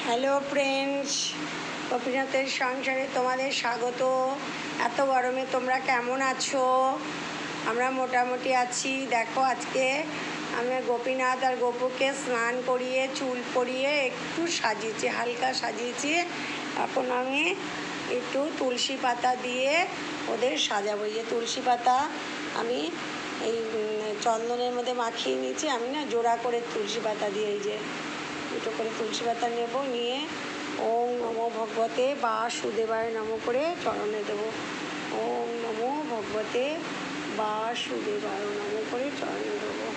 Hello friends, গোপীনাথের সংসারে তোমাদের স্বাগত। এত গরমে তোমরা কেমন আছো? আমরা মোটামুটি আছি। দেখো, আজকে আমি গোপীনাথ আর গোপুকে স্নান করিয়ে চুল পরিয়ে একটু সাজিয়েছি, হালকা সাজিয়েছি। এখন আমি একটু তুলসী পাতা দিয়ে ওদের সাজাবো। যে তুলসী পাতা আমি এই চন্দনের মধ্যে মাখিয়ে নিয়েছি। আমি না জোড়া করে তুলসী পাতা দিয়ে এই যে দুটো করে তুলসী পাতা নেব, নিয়ে ওম নমো ভগবতে বাসুদেবায় নমঃ করে চরণে দেবো। ওম নমো ভগবতে বাসুদেবায় নমঃ করে চরণে দেবো।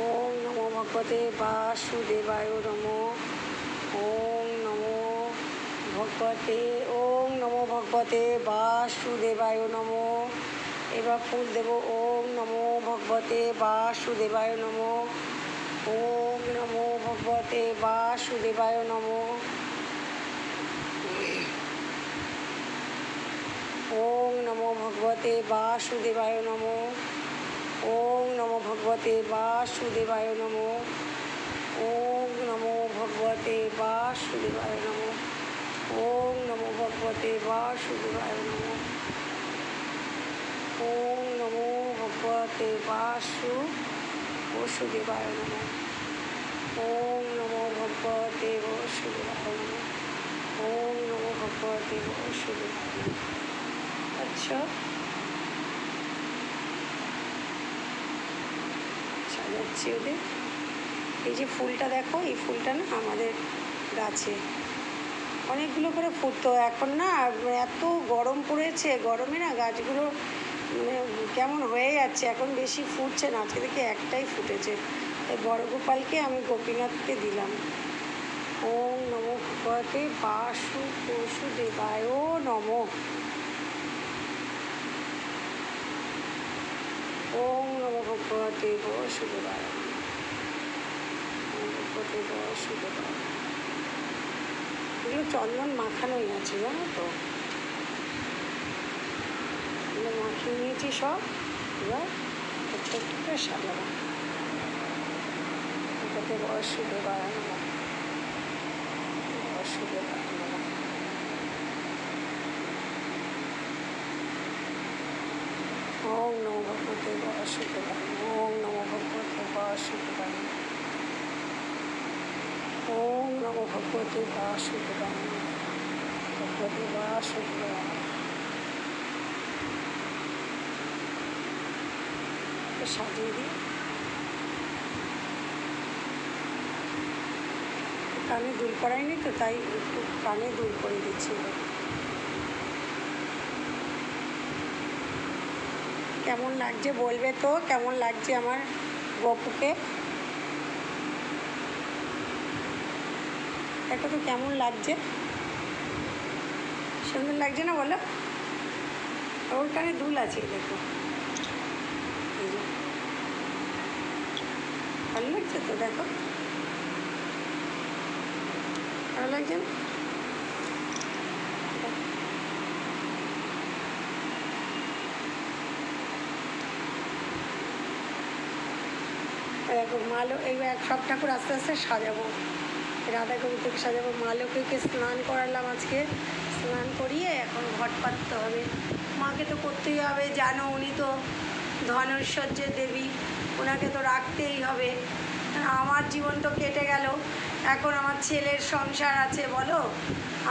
ওম নমো ভগবতে বাসুদেবায় নমঃ। ওম নমো ভগবতে ওম নমো ভগবতে বাসুদেবায় নমঃ। এবার ফুল দেব। ওম নমো ভগবতে বাসুদেবায় নমঃ। ওম নমো ভগবতে বাসুদেবায় নমঃ। ওম নমো ভগবতে বাসুদেবায় নমঃ। ওম নমো ভগবতে বাসুদেবায় নমঃ। ওম নমো ভগবতে বাসুদেবায় নমঃ। ওম নমো ভগবতে বাসুদেবায় নমঃ। ওম নমো ভগবতে বাসুদেবায় নমঃ। ওম নমো ভগবতে বাসুদেবায় নমঃ। ওম নমো ভগবতে বাসুদেবায় নমঃ। আচ্ছা, সাজাচ্ছি ওদের। এই যে ফুলটা দেখো, এই ফুলটা না আমাদের গাছে অনেকগুলো করে ফুটতো। এখন না এত গরম পড়েছে, গরমে না গাছগুলো মানে কেমন হয়ে যাচ্ছে, এখন বেশি ফুটছে না। আজকে দেখে একটাই ফুটেছে। এই বড় গোপালকে আমি গোপীনাথকে দিলাম। ওম নমো ভগবতে বাসুদেবায় নমঃ। ওম নমো ভগবতে বাসুদেবায় ভগবতে বাসুদেবায়। এগুলো চন্দন মাখানোই আছে, জানো তো, এগুলো মাখিয়ে নিয়েছি সব। এবার ছোট্ট করে সাজাবো। ভগবতে বাসুদেবায় নমঃ। বাসুদেবায় নমঃ। ওম নমো ভগবতে বাসুদেবায়। ওম নমো ভগবতে বাসুদেবায়। ওম নমো ভগবতে বাসুদেবায়। ভগবতে বাসুদেবায় সাজিয়ে দিই। কানে দুল করাইনি তো, তাই একটু কানে দুল করে দিচ্ছি। কেমন লাগছে বলবে তো, কেমন লাগছে আমার গপুকে? দেখো তো কেমন লাগছে, সুন্দর লাগছে না বলো? ওর কানে দুল আছে, দেখো। ভালো লাগছে তো, দেখো ভালো লাগছে না? দেখো মালো, এইবার সব ঠাকুর আস্তে আস্তে সাজাবো। রাধা গোবিন্দকে সাজাবো। মা লক্ষ্মীকে স্নান করালাম আজকে। স্নান করিয়ে এখন ঘট পাততে হবে। মাকে তো করতেই হবে, জানো, উনি তো ধনৈশ্বর্যের দেবী, ওনাকে তো রাখতেই হবে। আমার জীবন তো কেটে গেল, এখন আমার ছেলের সংসার আছে, বলো।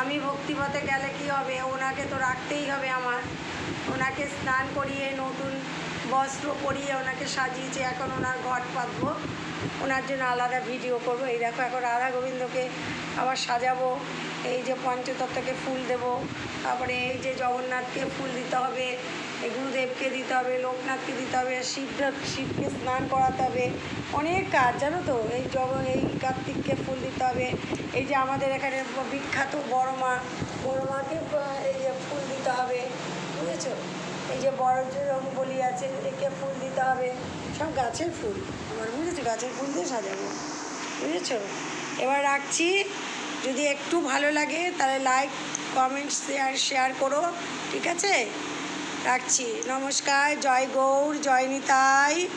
আমি ভক্তিপথে গেলে কি হবে? ওনাকে তো রাখতেই হবে আমার। ওনাকে স্নান করিয়ে নতুন বস্ত্র পরিয়ে ওনাকে সাজিয়েছে। এখন ওনার ঘট পাতবো, ওনার জন্য আলাদা ভিডিও করবো। এই দেখো, এখন রাধা গোবিন্দকে আবার সাজাবো। এই যে পঞ্চতত্ত্বকে ফুল দেব, তারপরে এই যে জগন্নাথকে ফুল দিতে হবে, এই গুরুদেবকে দিতে হবে, লোকনাথকে দিতে হবে, শিবকে স্নান করাতে হবে। অনেক কাজ, জানো তো। এই কার্তিককে ফুল দিতে হবে। এই যে আমাদের এখানে বিখ্যাত বড় মাকে এই যে ফুল দিতে হবে, বুঝেছো? এই যে বড় যে রং বলি আছে, একে ফুল দিতে হবে। সব গাছের ফুল আমার, বুঝেছো? গাছের ফুল দিয়ে সাজাবো, বুঝেছো? এবার রাখছি। যদি একটু ভালো লাগে তাহলে লাইক কমেন্ট শেয়ার করো, ঠিক আছে? রাখছি, নমস্কার, জয় গৌর, জয় নিতাই।